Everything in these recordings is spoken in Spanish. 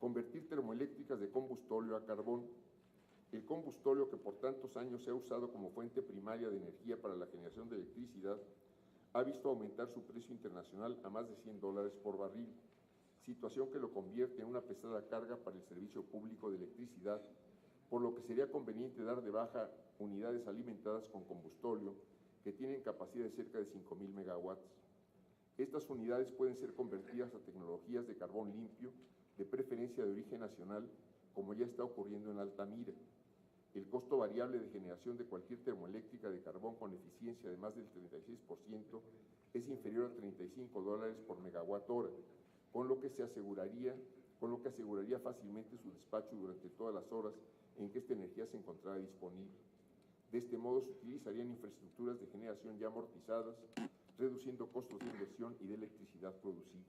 Convertir termoeléctricas de combustóleo a carbón. El combustóleo, que por tantos años se ha usado como fuente primaria de energía para la generación de electricidad, ha visto aumentar su precio internacional a más de $100 por barril, situación que lo convierte en una pesada carga para el servicio público de electricidad, por lo que sería conveniente dar de baja unidades alimentadas con combustóleo que tienen capacidad de cerca de 5,000 megawatts. Estas unidades pueden ser convertidas a tecnologías de carbón limpio, de preferencia de origen nacional, como ya está ocurriendo en Altamira. El costo variable de generación de cualquier termoeléctrica de carbón con eficiencia de más del 36% es inferior a $35 por megawatt hora, con lo que aseguraría fácilmente su despacho durante todas las horas en que esta energía se encontrara disponible. De este modo se utilizarían infraestructuras de generación ya amortizadas, reduciendo costos de inversión y de electricidad producida.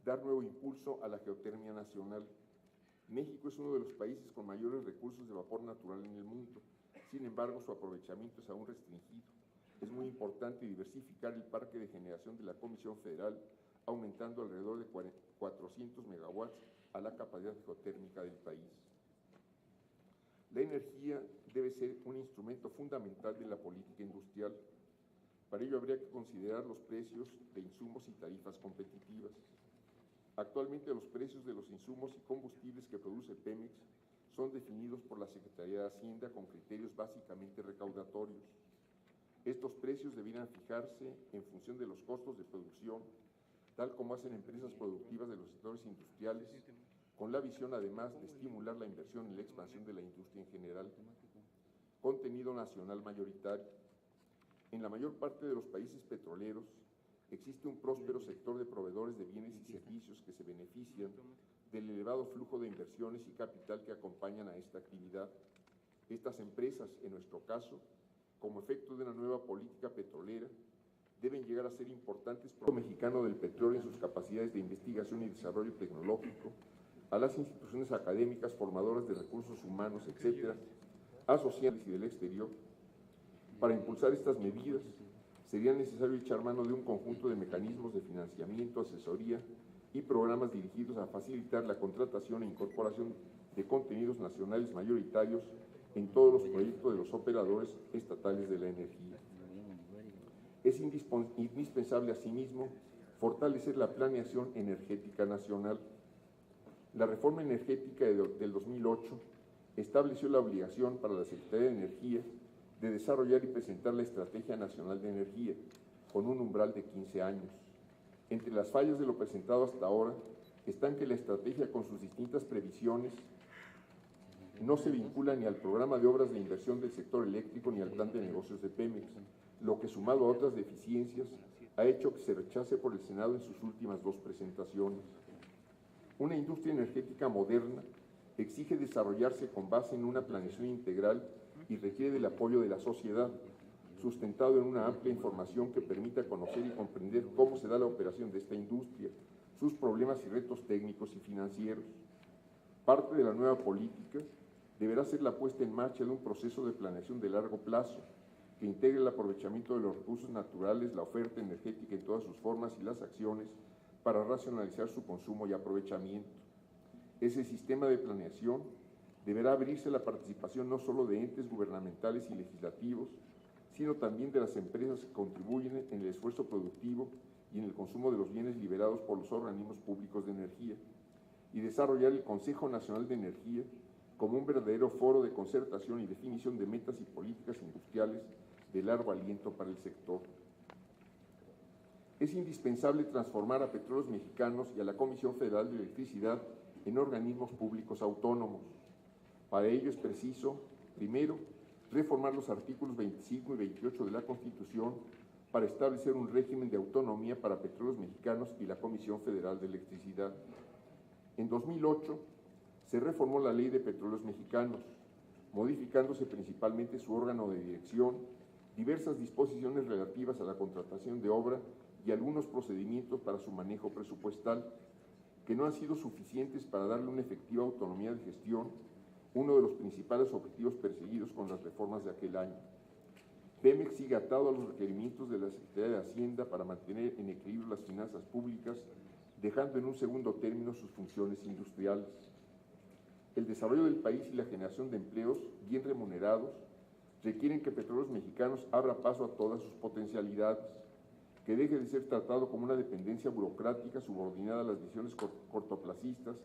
Dar nuevo impulso a la geotermia nacional. México es uno de los países con mayores recursos de vapor natural en el mundo. Sin embargo, su aprovechamiento es aún restringido. Es muy importante diversificar el parque de generación de la Comisión Federal, aumentando alrededor de 400 megawatts a la capacidad geotérmica del país. La energía debe ser un instrumento fundamental de la política industrial. Para ello habría que considerar los precios de insumos y tarifas competitivas. Actualmente los precios de los insumos y combustibles que produce Pemex son definidos por la Secretaría de Hacienda con criterios básicamente recaudatorios. Estos precios debieran fijarse en función de los costos de producción, tal como hacen empresas productivas de los sectores industriales, con la visión además de estimular la inversión y la expansión de la industria en general. Contenido nacional mayoritario. En la mayor parte de los países petroleros existe un próspero sector de proveedores de bienes y servicios que se benefician del elevado flujo de inversiones y capital que acompañan a esta actividad. Estas empresas, en nuestro caso, como efecto de una nueva política petrolera, deben llegar a ser importantes para el mexicano del petróleo en sus capacidades de investigación y desarrollo tecnológico, a las instituciones académicas formadoras de recursos humanos, etcétera, asociadas y del exterior. Para impulsar estas medidas, sería necesario echar mano de un conjunto de mecanismos de financiamiento, asesoría y programas dirigidos a facilitar la contratación e incorporación de contenidos nacionales mayoritarios en todos los proyectos de los operadores estatales de la energía. Es indispensable, asimismo, fortalecer la planeación energética nacional. La reforma energética del 2008 estableció la obligación para la Secretaría de Energía de desarrollar y presentar la Estrategia Nacional de Energía, con un umbral de 15 años. Entre las fallas de lo presentado hasta ahora están que la estrategia, con sus distintas previsiones, no se vincula ni al programa de obras de inversión del sector eléctrico ni al plan de negocios de Pemex, lo que, sumado a otras deficiencias, ha hecho que se rechace por el Senado en sus últimas dos presentaciones. Una industria energética moderna exige desarrollarse con base en una planeación integral y requiere del apoyo de la sociedad, sustentado en una amplia información que permita conocer y comprender cómo se da la operación de esta industria, sus problemas y retos técnicos y financieros. Parte de la nueva política deberá ser la puesta en marcha de un proceso de planeación de largo plazo que integre el aprovechamiento de los recursos naturales, la oferta energética en todas sus formas y las acciones para racionalizar su consumo y aprovechamiento. Ese sistema de planeación deberá abrirse a la participación no solo de entes gubernamentales y legislativos, sino también de las empresas que contribuyen en el esfuerzo productivo y en el consumo de los bienes liberados por los organismos públicos de energía, y desarrollar el Consejo Nacional de Energía como un verdadero foro de concertación y definición de metas y políticas industriales de largo aliento para el sector. Es indispensable transformar a Petróleos Mexicanos y a la Comisión Federal de Electricidad en organismos públicos autónomos. Para ello es preciso, primero, reformar los artículos 25 y 28 de la Constitución para establecer un régimen de autonomía para Petróleos Mexicanos y la Comisión Federal de Electricidad. En 2008 se reformó la Ley de Petróleos Mexicanos, modificándose principalmente su órgano de dirección, diversas disposiciones relativas a la contratación de obra y algunos procedimientos para su manejo presupuestal, que no han sido suficientes para darle una efectiva autonomía de gestión, uno de los principales objetivos perseguidos con las reformas de aquel año. Pemex sigue atado a los requerimientos de la Secretaría de Hacienda para mantener en equilibrio las finanzas públicas dejando en un segundo término sus funciones industriales. El desarrollo del país y la generación de empleos bien remunerados requieren que Petróleos Mexicanos abra paso a todas sus potencialidades, que deje de ser tratado como una dependencia burocrática subordinada a las visiones cortoplacistas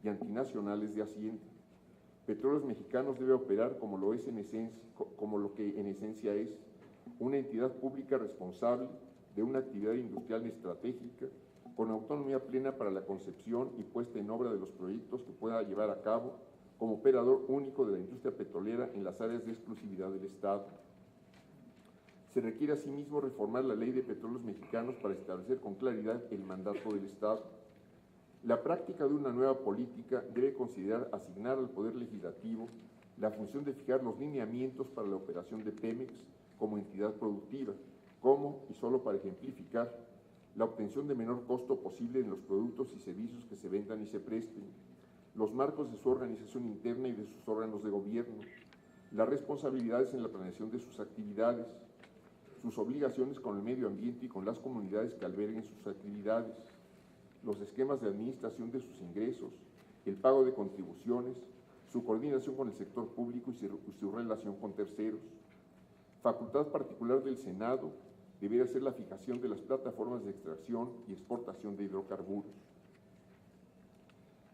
y antinacionales de Hacienda. Petróleos Mexicanos debe operar como lo que en esencia es, una entidad pública responsable de una actividad industrial estratégica con autonomía plena para la concepción y puesta en obra de los proyectos que pueda llevar a cabo como operador único de la industria petrolera en las áreas de exclusividad del Estado. Se requiere asimismo reformar la Ley de Petróleos Mexicanos para establecer con claridad el mandato del Estado. La práctica de una nueva política debe considerar asignar al Poder Legislativo la función de fijar los lineamientos para la operación de Pemex como entidad productiva, como, y solo para ejemplificar, la obtención de menor costo posible en los productos y servicios que se vendan y se presten, los marcos de su organización interna y de sus órganos de gobierno, las responsabilidades en la planeación de sus actividades, sus obligaciones con el medio ambiente y con las comunidades que alberguen sus actividades, los esquemas de administración de sus ingresos, el pago de contribuciones, su coordinación con el sector público y su relación con terceros. Facultad particular del Senado debería ser la fijación de las plataformas de extracción y exportación de hidrocarburos.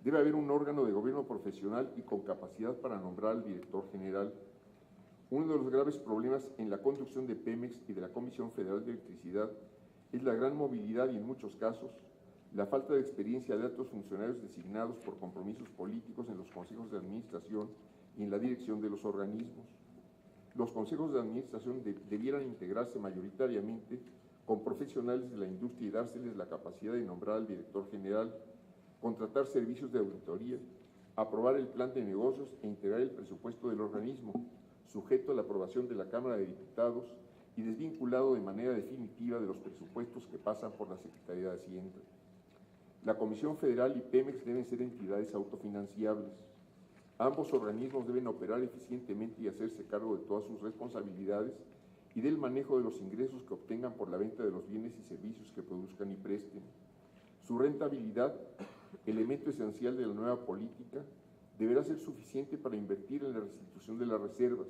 Debe haber un órgano de gobierno profesional y con capacidad para nombrar al director general. Uno de los graves problemas en la conducción de Pemex y de la Comisión Federal de Electricidad es la gran movilidad y, en muchos casos, la falta de experiencia de altos funcionarios designados por compromisos políticos en los consejos de administración y en la dirección de los organismos. Los consejos de administración debieran integrarse mayoritariamente con profesionales de la industria y dárseles la capacidad de nombrar al director general, contratar servicios de auditoría, aprobar el plan de negocios e integrar el presupuesto del organismo, sujeto a la aprobación de la Cámara de Diputados y desvinculado de manera definitiva de los presupuestos que pasan por la Secretaría de Hacienda. La Comisión Federal y Pemex deben ser entidades autofinanciables. Ambos organismos deben operar eficientemente y hacerse cargo de todas sus responsabilidades y del manejo de los ingresos que obtengan por la venta de los bienes y servicios que produzcan y presten. Su rentabilidad, elemento esencial de la nueva política, deberá ser suficiente para invertir en la restitución de las reservas,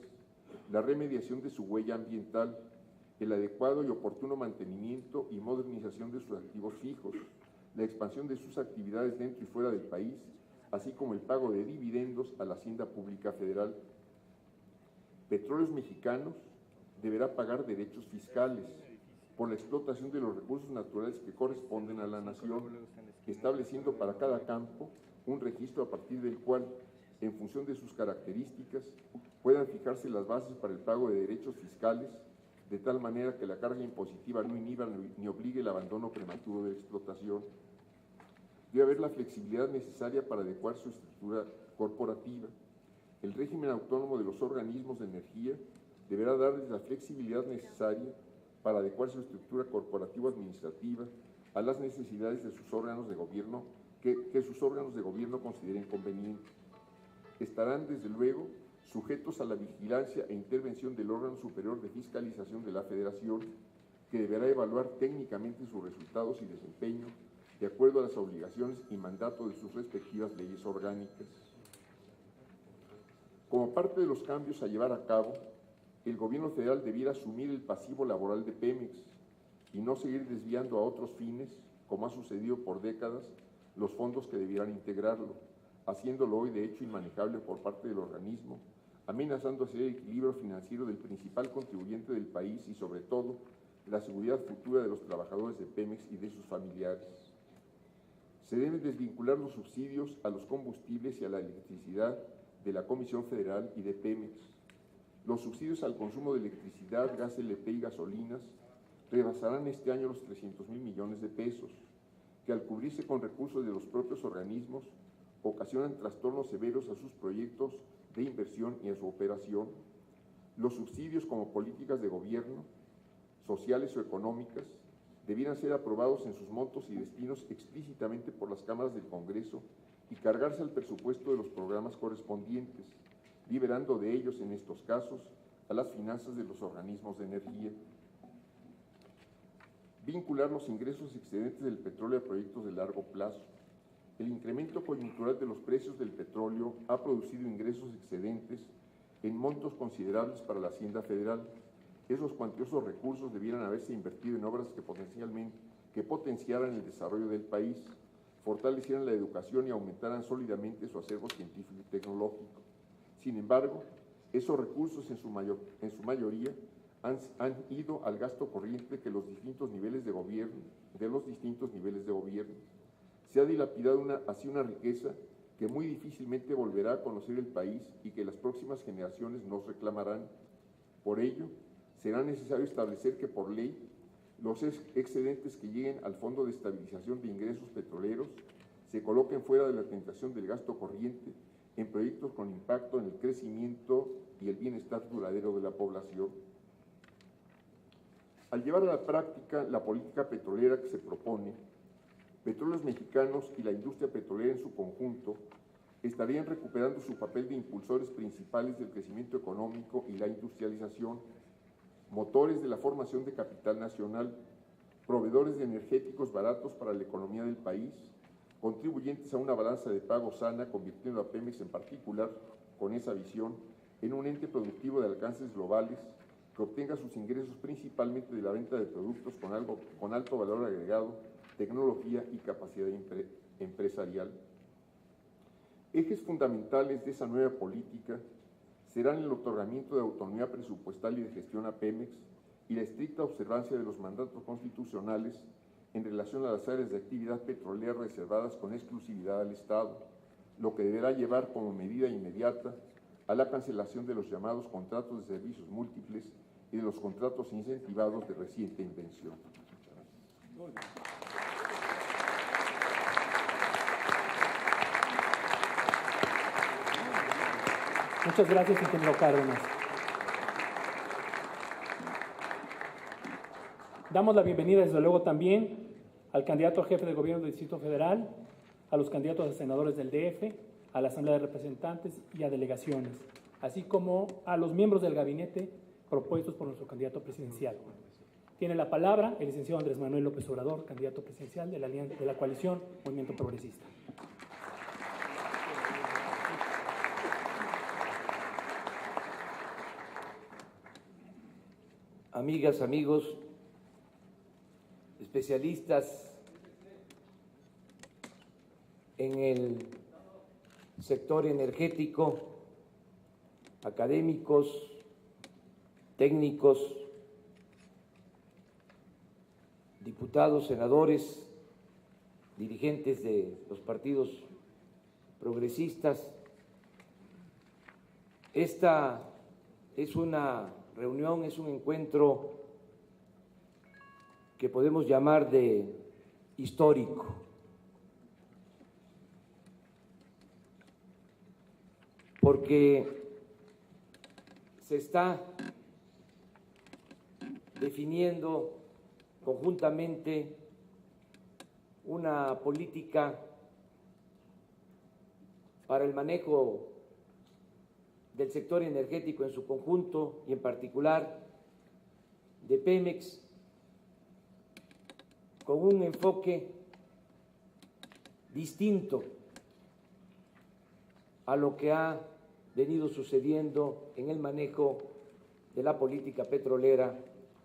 la remediación de su huella ambiental, el adecuado y oportuno mantenimiento y modernización de sus activos fijos, la expansión de sus actividades dentro y fuera del país, así como el pago de dividendos a la Hacienda Pública Federal. Petróleos Mexicanos deberá pagar derechos fiscales por la explotación de los recursos naturales que corresponden a la nación, estableciendo para cada campo un registro a partir del cual, en función de sus características, puedan fijarse las bases para el pago de derechos fiscales, de tal manera que la carga impositiva no inhiba ni obligue el abandono prematuro de la explotación. Debe haber la flexibilidad necesaria para adecuar su estructura corporativa. El régimen autónomo de los organismos de energía deberá darles la flexibilidad necesaria para adecuar su estructura corporativo-administrativa a las necesidades de sus órganos de gobierno que sus órganos de gobierno consideren convenientes. Estarán, desde luego, sujetos a la vigilancia e intervención del órgano superior de fiscalización de la Federación, que deberá evaluar técnicamente sus resultados y desempeño de acuerdo a las obligaciones y mandato de sus respectivas leyes orgánicas. Como parte de los cambios a llevar a cabo, el gobierno federal debiera asumir el pasivo laboral de Pemex y no seguir desviando a otros fines, como ha sucedido por décadas, los fondos que debieran integrarlo, haciéndolo hoy de hecho inmanejable por parte del organismo, amenazando así el equilibrio financiero del principal contribuyente del país y, sobre todo, la seguridad futura de los trabajadores de Pemex y de sus familiares. Se deben desvincular los subsidios a los combustibles y a la electricidad de la Comisión Federal y de Pemex. Los subsidios al consumo de electricidad, gas LP y gasolinas rebasarán este año los 300,000 millones de pesos, que al cubrirse con recursos de los propios organismos, ocasionan trastornos severos a sus proyectos de inversión y a su operación. Los subsidios como políticas de gobierno, sociales o económicas, debieran ser aprobados en sus montos y destinos explícitamente por las cámaras del Congreso y cargarse al presupuesto de los programas correspondientes, liberando de ellos, en estos casos, a las finanzas de los organismos de energía. vincular los ingresos excedentes del petróleo a proyectos de largo plazo. El incremento coyuntural de los precios del petróleo ha producido ingresos excedentes en montos considerables para la Hacienda Federal. Esos cuantiosos recursos debieran haberse invertido en obras que potenciaran el desarrollo del país, fortalecieran la educación y aumentaran sólidamente su acervo científico y tecnológico. Sin embargo, esos recursos en su mayoría han ido al gasto corriente de los distintos niveles de gobierno. Se ha dilapidado así una riqueza que muy difícilmente volverá a conocer el país y que las próximas generaciones nos reclamarán. Por ello, será necesario establecer que por ley los excedentes que lleguen al Fondo de Estabilización de Ingresos Petroleros se coloquen fuera de la tentación del gasto corriente en proyectos con impacto en el crecimiento y el bienestar duradero de la población. Al llevar a la práctica la política petrolera que se propone, Petróleos Mexicanos y la industria petrolera en su conjunto estarían recuperando su papel de impulsores principales del crecimiento económico y la industrialización, motores de la formación de capital nacional, proveedores de energéticos baratos para la economía del país, contribuyentes a una balanza de pago sana, convirtiendo a Pemex en particular, con esa visión, en un ente productivo de alcances globales que obtenga sus ingresos principalmente de la venta de productos con alto valor agregado, tecnología y capacidad empresarial. Ejes fundamentales de esa nueva política serán el otorgamiento de autonomía presupuestal y de gestión a Pemex y la estricta observancia de los mandatos constitucionales en relación a las áreas de actividad petrolera reservadas con exclusividad al Estado, lo que deberá llevar como medida inmediata a la cancelación de los llamados contratos de servicios múltiples y de los contratos incentivados de reciente invención. Muchas gracias, ingeniero Cárdenas. Damos la bienvenida, desde luego, también al candidato a jefe de gobierno del Distrito Federal, a los candidatos a senadores del DF, a la Asamblea de Representantes y a delegaciones, así como a los miembros del gabinete propuestos por nuestro candidato presidencial. Tiene la palabra el licenciado Andrés Manuel López Obrador, candidato presidencial de la coalición Movimiento Progresista. Amigas, amigos, especialistas en el sector energético, académicos, técnicos, diputados, senadores, dirigentes de los partidos progresistas. Esta es una reunión, es un encuentro que podemos llamar de histórico. Porque se está definiendo conjuntamente una política para el manejo del sector energético en su conjunto y en particular de Pemex, con un enfoque distinto a lo que ha venido sucediendo en el manejo de la política petrolera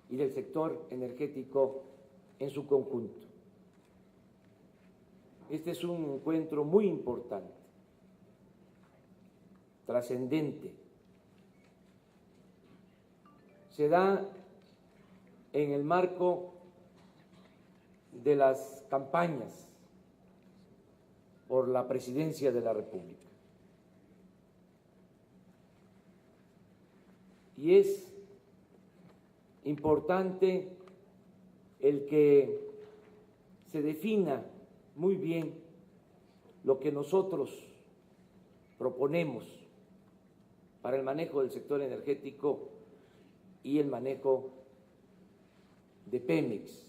y del sector energético en su conjunto. Este es un encuentro muy importante, trascendente. Se da en el marco de las campañas por la presidencia de la República. Y es importante el que se defina muy bien lo que nosotros proponemos para el manejo del sector energético y el manejo de Pemex.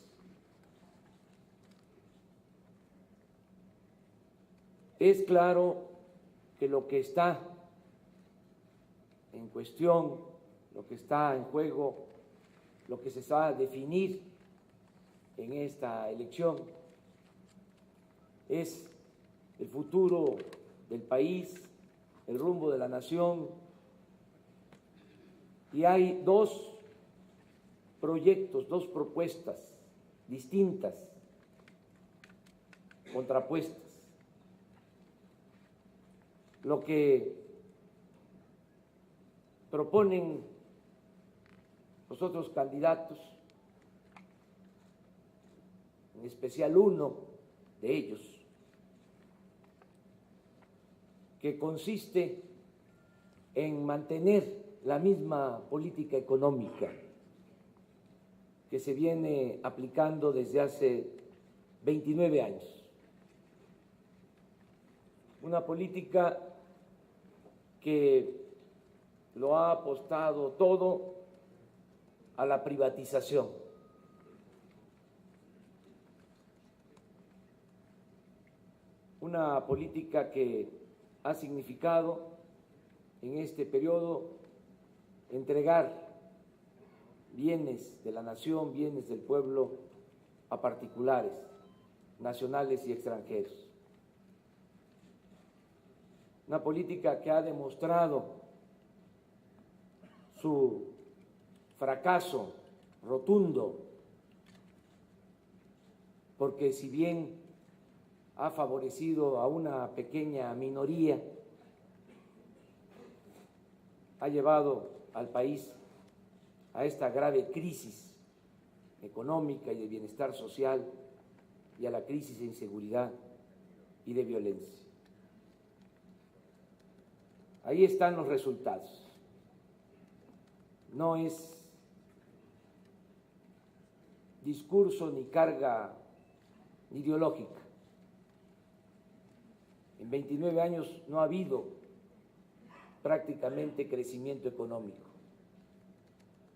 Es claro que lo que está en cuestión, lo que está en juego, lo que se va a definir en esta elección es el futuro del país, el rumbo de la nación, y hay dos proyectos, dos propuestas distintas, contrapuestas. Lo que proponen los otros candidatos, en especial uno de ellos, que consiste en mantener la misma política económica que se viene aplicando desde hace 29 años. Una política que lo ha apostado todo a la privatización. Una política que ha significado en este periodo entregar bienes de la nación, bienes del pueblo a particulares, nacionales y extranjeros. Una política que ha demostrado su fracaso rotundo, porque si bien ha favorecido a una pequeña minoría, ha llevado al país a esta grave crisis económica y de bienestar social y a la crisis de inseguridad y de violencia. Ahí están los resultados. No es discurso ni carga ideológica. En 29 años no ha habido prácticamente crecimiento económico.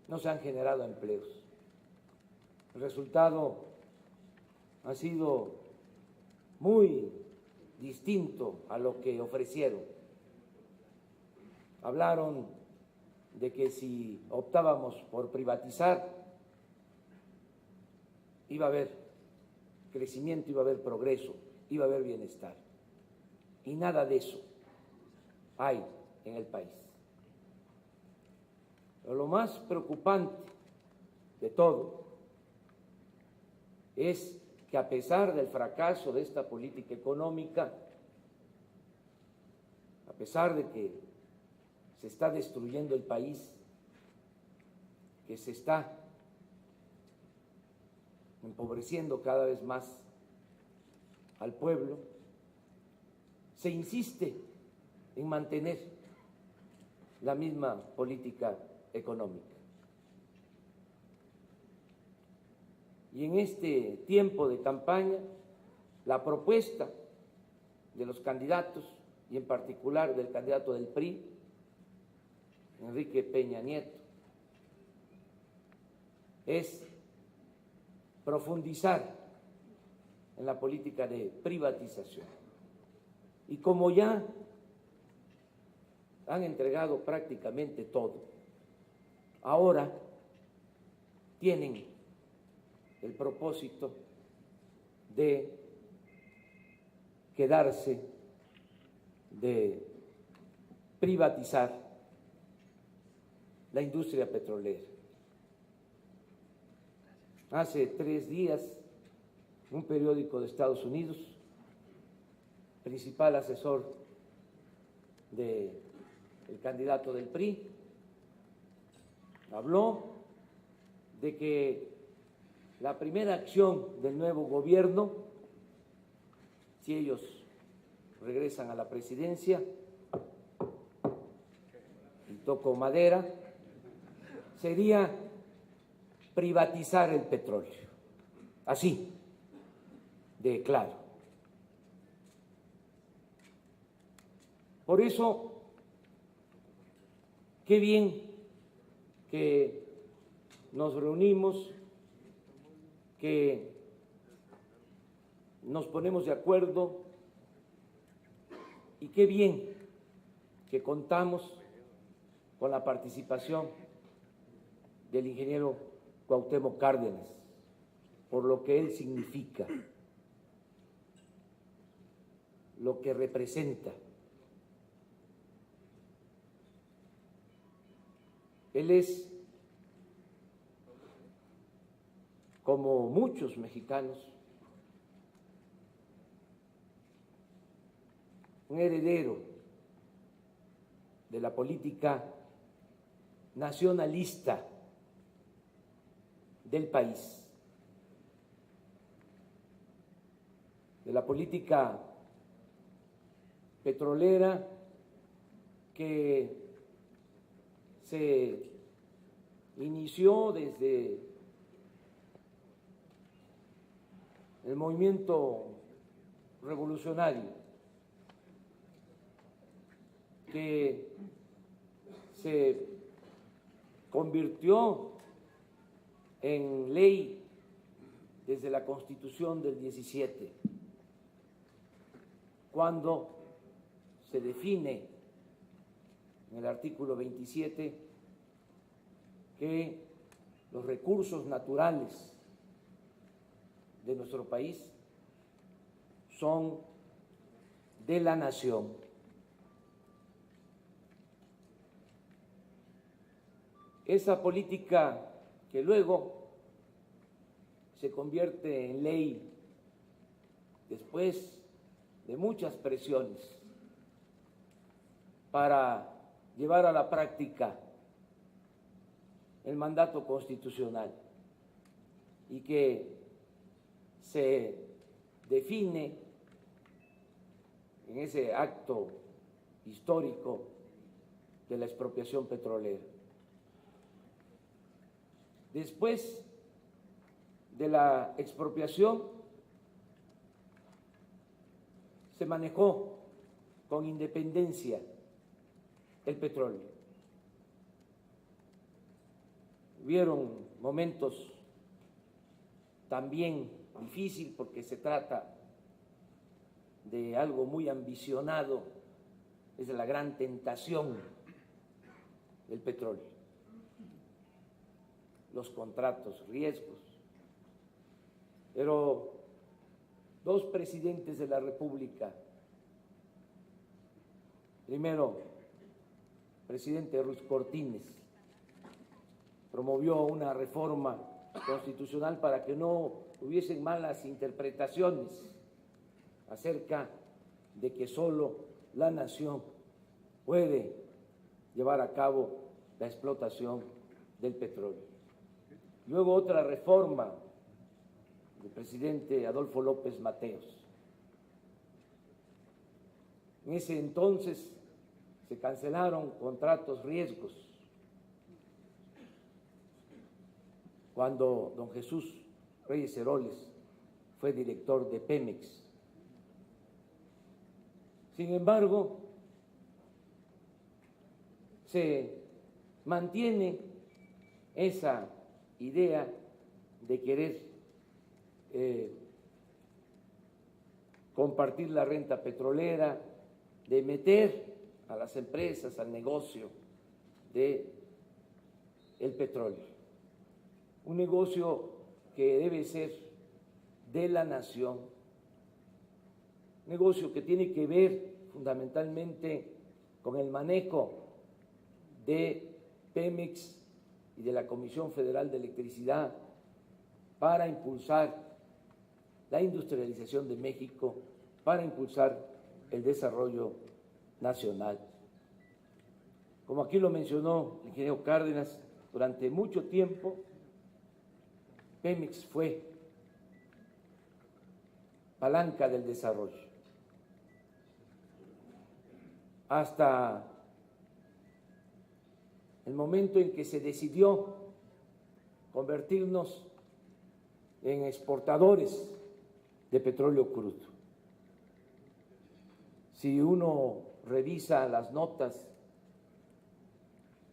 No se han generado empleos. El resultado ha sido muy distinto a lo que ofrecieron. Hablaron de que si optábamos por privatizar, iba a haber crecimiento, iba a haber progreso, iba a haber bienestar. Y nada de eso hay en el país. Pero lo más preocupante de todo es que a pesar del fracaso de esta política económica, a pesar de que se está destruyendo el país, que se está empobreciendo cada vez más al pueblo, se insiste en mantener la misma política económica. Y en este tiempo de campaña, la propuesta de los candidatos, y en particular del candidato del PRI, Enrique Peña Nieto, es profundizar en la política de privatización. Y como ya han entregado prácticamente todo, ahora tienen el propósito de quedarse, de privatizar la industria petrolera. Hace 3 días, un periódico de Estados Unidos, principal asesor del candidato del PRI, habló de que la primera acción del nuevo gobierno, si ellos regresan a la presidencia, y toco madera, sería privatizar el petróleo, así de claro. Por eso, qué bien que nos reunimos, que nos ponemos de acuerdo y qué bien que contamos con la participación del ingeniero Cuauhtémoc Cárdenas, por lo que él significa, lo que representa. Él es, como muchos mexicanos, un heredero de la política nacionalista del país, de la política petrolera que se inició desde el movimiento revolucionario, que se convirtió en ley desde la Constitución del 17, cuando se define en el artículo 27 que los recursos naturales de nuestro país son de la nación. Esa política que luego se convierte en ley después de muchas presiones para llevar a la práctica el mandato constitucional y que se define en ese acto histórico de la expropiación petrolera. Después de la expropiación se manejó con independencia el petróleo. Hubieron momentos también difíciles porque se trata de algo muy ambicionado, es la gran tentación del petróleo, los contratos, riesgos. Pero dos presidentes de la República, primero, presidente Ruiz Cortines, promovió una reforma constitucional para que no hubiesen malas interpretaciones acerca de que solo la nación puede llevar a cabo la explotación del petróleo. Luego otra reforma del presidente Adolfo López Mateos. En ese entonces se cancelaron contratos riesgos. Cuando don Jesús Reyes Heroles fue director de Pemex. Sin embargo, se mantiene esa idea de querer compartir la renta petrolera, de meter a las empresas al negocio del petróleo. Un negocio que debe ser de la nación, negocio que tiene que ver fundamentalmente con el manejo de Pemex y de la Comisión Federal de Electricidad para impulsar la industrialización de México, para impulsar el desarrollo nacional. Como aquí lo mencionó el ingeniero Cárdenas, durante mucho tiempo Pemex fue palanca del desarrollo. Hasta el momento en que se decidió convertirnos en exportadores de petróleo crudo. Si uno revisa las notas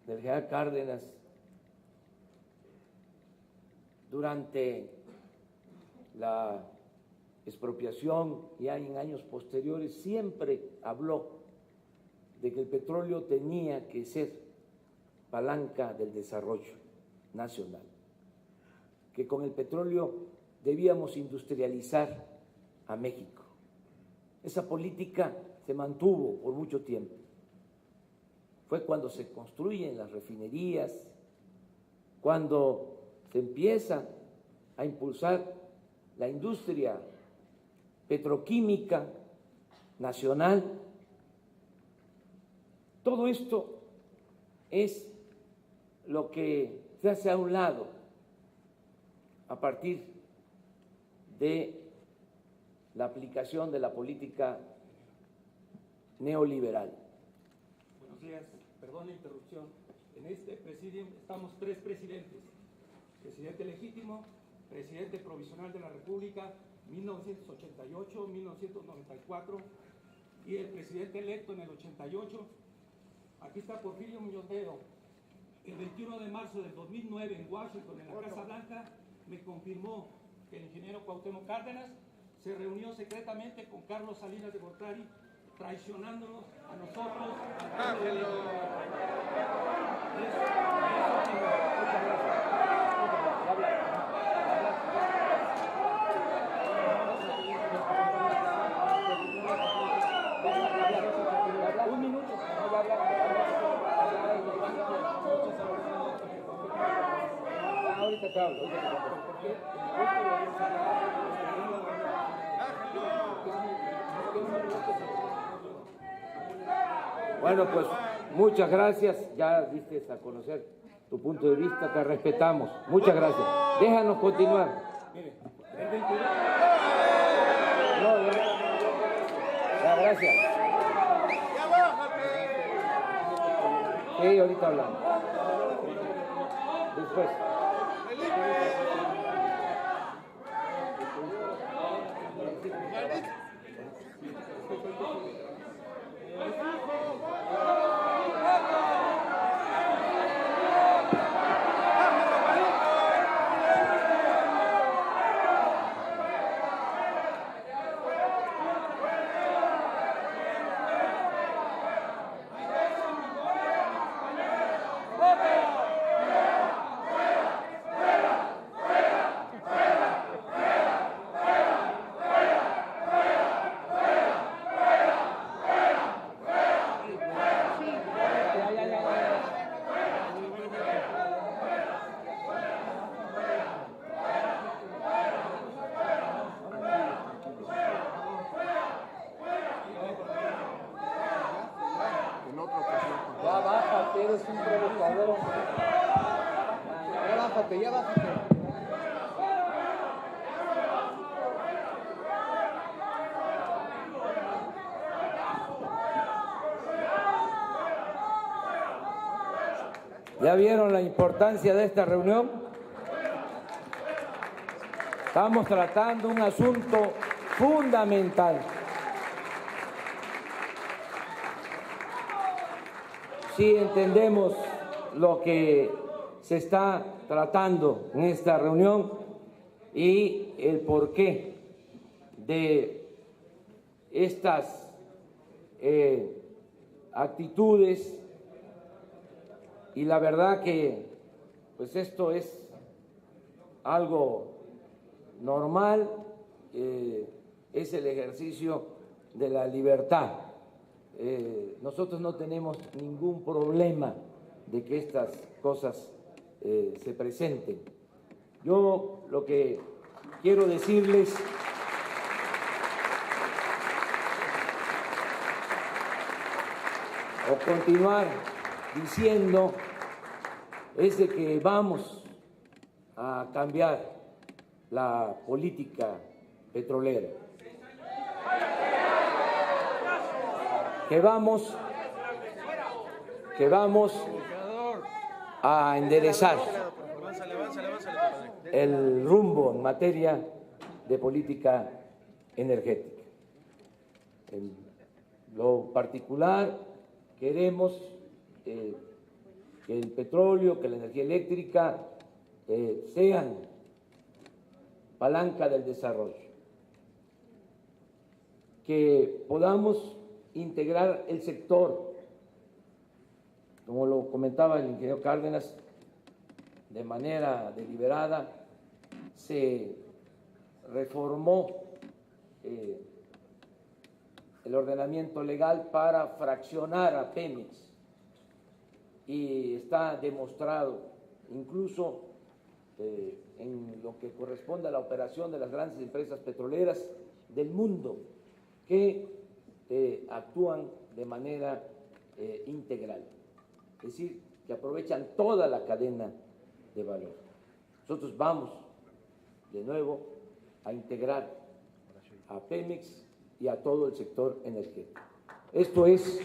del general Cárdenas durante la expropiación y en años posteriores, siempre habló de que el petróleo tenía que ser palanca del desarrollo nacional, que con el petróleo debíamos industrializar a México. Esa política se mantuvo por mucho tiempo. Fue cuando se construyen las refinerías, cuando se empieza a impulsar la industria petroquímica nacional. Todo esto es lo que se hace a un lado a partir de la aplicación de la política neoliberal. Buenos días, perdón la interrupción. En este presidium estamos tres presidentes: presidente legítimo, presidente provisional de la República 1988-1994 y el presidente electo en el 88. Aquí está Porfirio Muñoz Ledo. El 21 de marzo del 2009 en Washington, en la Casa Blanca, me confirmó que el ingeniero Cuauhtémoc Cárdenas se reunió secretamente con Carlos Salinas de Gortari, traicionándonos a nosotros. Un minuto. Ahorita te hablo. Bueno, pues muchas gracias. Ya diste a conocer tu punto de vista, te respetamos. Muchas gracias. Déjanos continuar. Mire, el 22. No, ya, gracias. Sí, ahorita hablamos. Después. Ya bájate, eres un provocador. Ya bájate, ya bájate. ¿Ya vieron la importancia de esta reunión? Estamos tratando un asunto fundamental. Sí entendemos lo que se está tratando en esta reunión y el porqué de estas actitudes, y la verdad que pues esto es algo normal, es el ejercicio de la libertad. Nosotros no tenemos ningún problema de que estas cosas se presenten. Yo lo que quiero decirles o continuar diciendo es de que vamos a cambiar la política petrolera, que vamos a enderezar el rumbo en materia de política energética. En lo particular, queremos que el petróleo, que la energía eléctrica sean palanca del desarrollo, que podamos integrar el sector, como lo comentaba el ingeniero Cárdenas, de manera deliberada se reformó el ordenamiento legal para fraccionar a Pemex y está demostrado incluso en lo que corresponde a la operación de las grandes empresas petroleras del mundo que actúan de manera integral, es decir, que aprovechan toda la cadena de valor. Nosotros vamos de nuevo a integrar a Pemex y a todo el sector energético. Esto es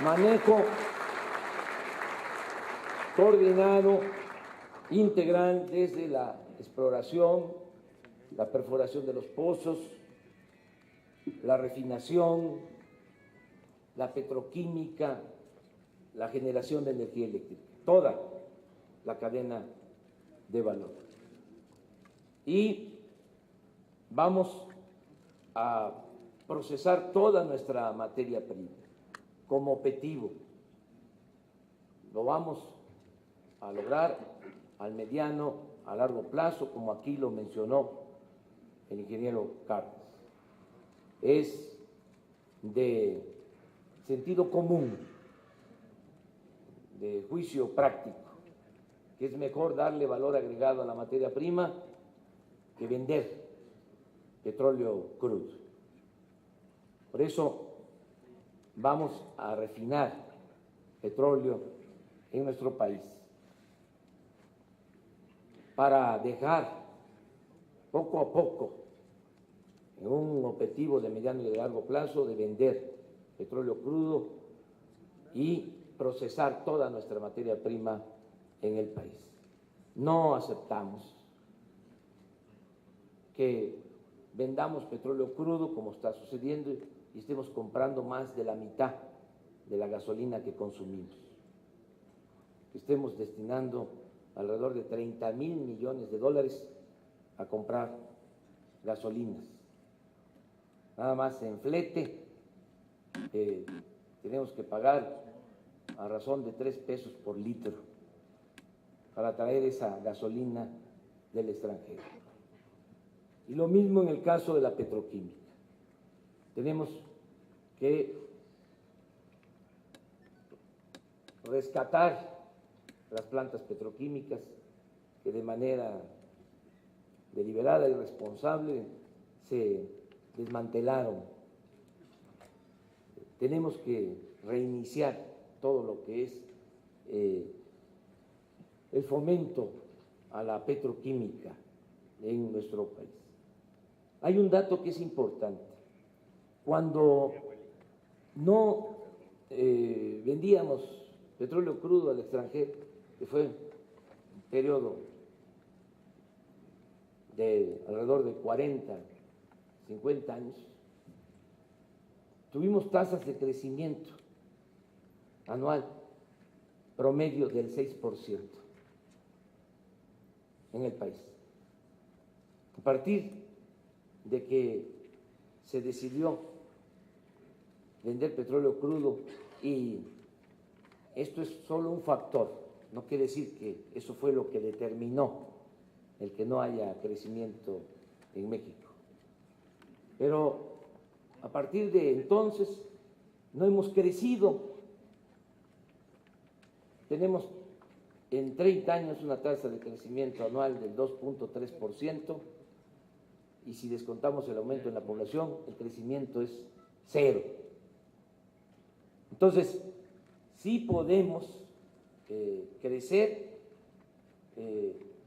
manejo coordinado, integral, desde la exploración, la perforación de los pozos, la refinación, la petroquímica, la generación de energía eléctrica, toda la cadena de valor. Y vamos a procesar toda nuestra materia prima como objetivo. Lo vamos a lograr al mediano, a largo plazo, como aquí lo mencionó el ingeniero Carlos. Es de sentido común, de juicio práctico, que es mejor darle valor agregado a la materia prima que vender petróleo crudo. Por eso vamos a refinar petróleo en nuestro país para dejar poco a poco, en un objetivo de mediano y de largo plazo, de vender petróleo crudo y procesar toda nuestra materia prima en el país. No aceptamos que vendamos petróleo crudo como está sucediendo y estemos comprando más de la mitad de la gasolina que consumimos. Que estemos destinando alrededor de 30,000 millones de dólares a comprar gasolinas. Nada más en flete tenemos que pagar a razón de 3 pesos por litro para traer esa gasolina del extranjero. Y lo mismo en el caso de la petroquímica. Tenemos que rescatar las plantas petroquímicas que de manera deliberada y responsable se desmantelaron. Tenemos que reiniciar todo lo que es el fomento a la petroquímica en nuestro país. Hay un dato que es importante. Cuando no vendíamos petróleo crudo al extranjero, que fue un periodo de alrededor de 40, 50 años, tuvimos tasas de crecimiento anual promedio del 6% en el país. A partir de que se decidió vender petróleo crudo, y esto es solo un factor, no quiere decir que eso fue lo que determinó el que no haya crecimiento en México, pero a partir de entonces no hemos crecido. Tenemos en 30 años una tasa de crecimiento anual del 2.3%, y si descontamos el aumento en la población, el crecimiento es 0. Entonces, sí podemos crecer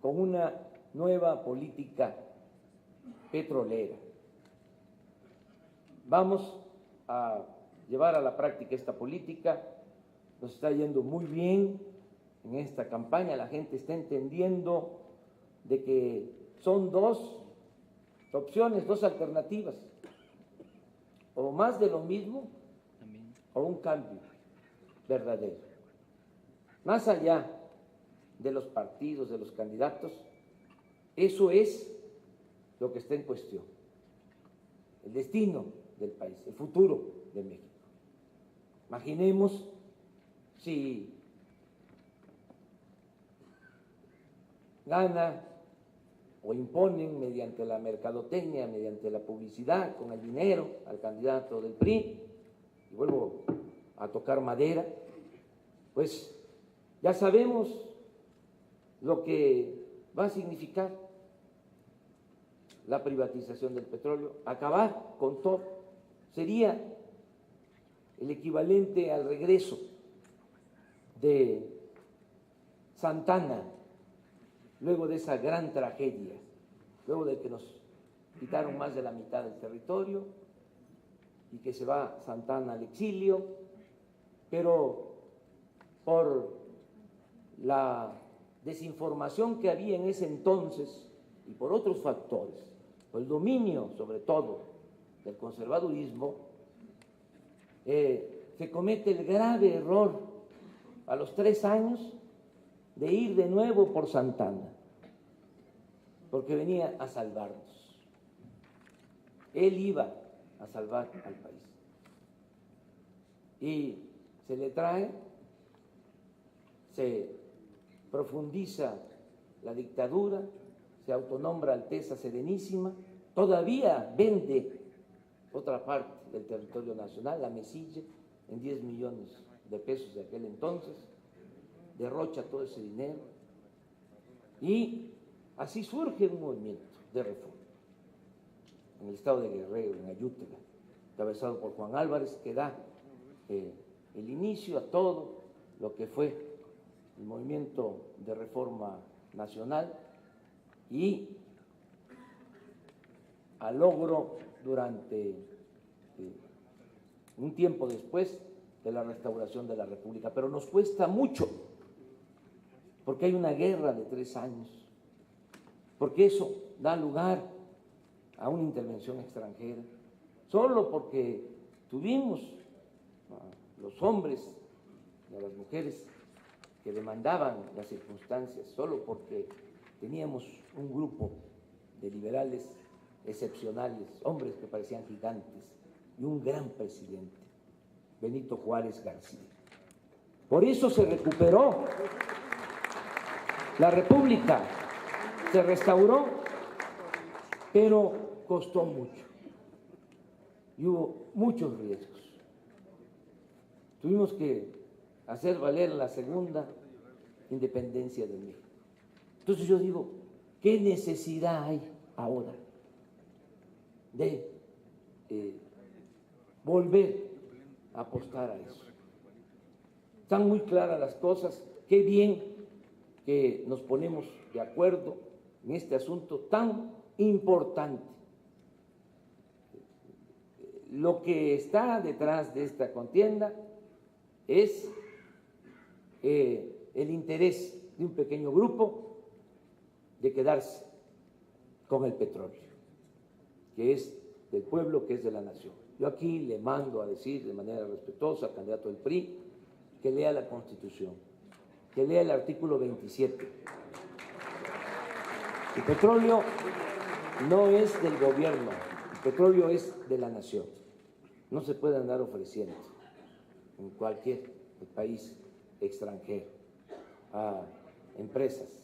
con una nueva política petrolera. Vamos a llevar a la práctica esta política. Nos está yendo muy bien en esta campaña, la gente está entendiendo de que son 2 opciones, 2 alternativas, o más de lo mismo o un cambio verdadero. Más allá de los partidos, de los candidatos, eso es lo que está en cuestión, el destino del país, el futuro de México. Imaginemos si gana o imponen mediante la mercadotecnia, mediante la publicidad, con el dinero al candidato del PRI, y vuelvo a tocar madera, pues ya sabemos lo que va a significar la privatización del petróleo, acabar con todo. Sería el equivalente al regreso de Santana, luego de esa gran tragedia, luego de que nos quitaron más de la mitad del territorio y que se va Santana al exilio, pero por la desinformación que había en ese entonces y por otros factores, por el dominio sobre todo del conservadurismo, se comete el grave error a los 3 años de ir de nuevo por Santana, porque venía a salvarnos. Él iba a salvar al país. Y se le trae, se profundiza la dictadura, se autonombra Alteza Serenísima, todavía vende otra parte del territorio nacional, la Mesilla, en 10 millones de pesos de aquel entonces, derrocha todo ese dinero y así surge un movimiento de reforma en el estado de Guerrero, en Ayutla, encabezado por Juan Álvarez, que da el inicio a todo lo que fue el movimiento de reforma nacional y al logro durante un tiempo después de la restauración de la República. Pero nos cuesta mucho, porque hay una guerra de 3 años, porque eso da lugar a una intervención extranjera, solo porque tuvimos a los hombres y a las mujeres que demandaban las circunstancias, solo porque teníamos un grupo de liberales excepcionales, hombres que parecían gigantes, y un gran presidente, Benito Juárez García. Por eso se recuperó la República, se restauró, pero costó mucho y hubo muchos riesgos. Tuvimos que hacer valer la segunda independencia de México. Entonces yo digo, ¿qué necesidad hay ahora de volver a apostar a eso? Están muy claras las cosas, qué bien que nos ponemos de acuerdo en este asunto tan importante. Lo que está detrás de esta contienda es el interés de un pequeño grupo de quedarse con el petróleo, que es del pueblo, que es de la nación. Yo aquí le mando a decir de manera respetuosa al candidato del PRI que lea la Constitución, que lea el artículo 27. El petróleo no es del gobierno, el petróleo es de la nación. No se puede andar ofreciendo en cualquier país extranjero a empresas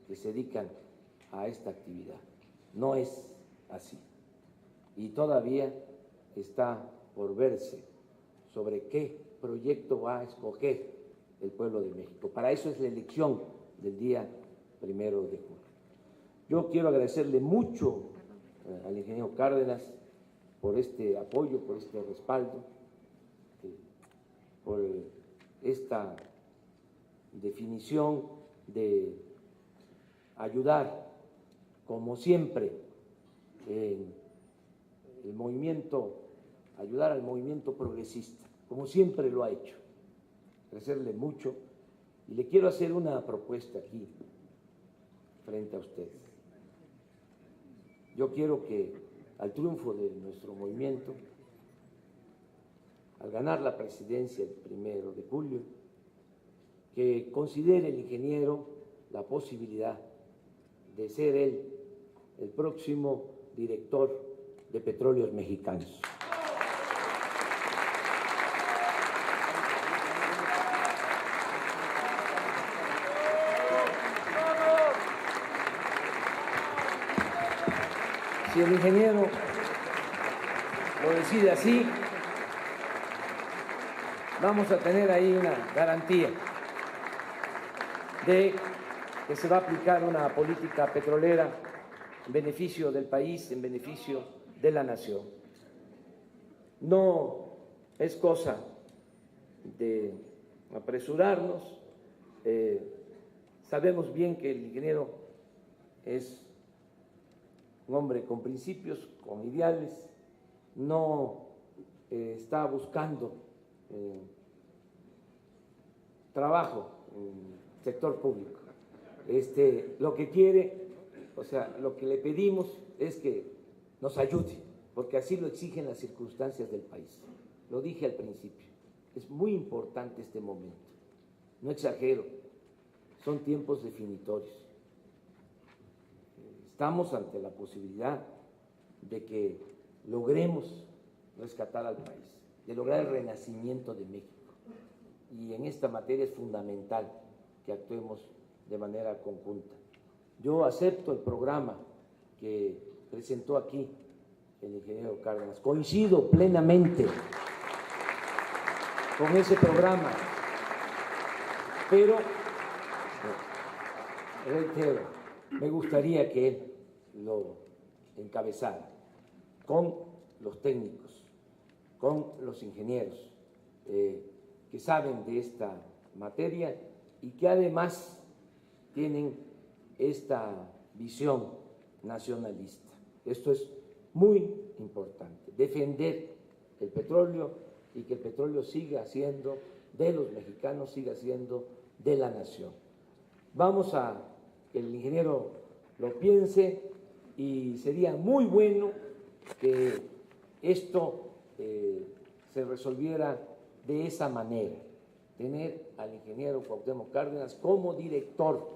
que se dedican a esta actividad. No es así. Y todavía está por verse sobre qué proyecto va a escoger el pueblo de México. Para eso es la elección del día 1 de julio. Yo quiero agradecerle mucho al ingeniero Cárdenas por este apoyo, por este respaldo, por esta definición de ayudar, como siempre, en el movimiento, ayudar al movimiento progresista, como siempre lo ha hecho. Agradecerle mucho y le quiero hacer una propuesta aquí, frente a ustedes. Yo quiero que al triunfo de nuestro movimiento, al ganar la presidencia el 1 de julio, que considere el ingeniero la posibilidad de ser él el próximo director de Petróleos Mexicanos. si el ingeniero lo decide así, vamos a tener ahí una garantía de que se va a aplicar una política petrolera en beneficio del país, en beneficio de la nación. No es cosa de apresurarnos. Sabemos bien que el ingeniero es un hombre con principios, con ideales, no está buscando trabajo en el sector público. Lo que quiere, o sea, lo que le pedimos es que nos ayude, porque así lo exigen las circunstancias del país. Lo dije al principio, es muy importante este momento, no exagero, son tiempos definitorios. Estamos ante la posibilidad de que logremos rescatar al país, de lograr el renacimiento de México. Y en esta materia es fundamental que actuemos de manera conjunta. Yo acepto el programa que presentó aquí el ingeniero Cárdenas, coincido plenamente con ese programa, pero reitero, me gustaría que él lo encabezara con los técnicos, con los ingenieros que saben de esta materia y que además tienen esta visión nacionalista. Esto es muy importante, defender el petróleo y que el petróleo siga siendo de los mexicanos, siga siendo de la nación. Vamos a que el ingeniero lo piense y sería muy bueno que esto se resolviera de esa manera, tener al ingeniero Cuauhtémoc Cárdenas como director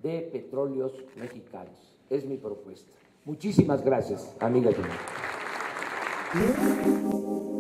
de Petróleos Mexicanos. Es mi propuesta. Muchísimas gracias, amiga y amigo.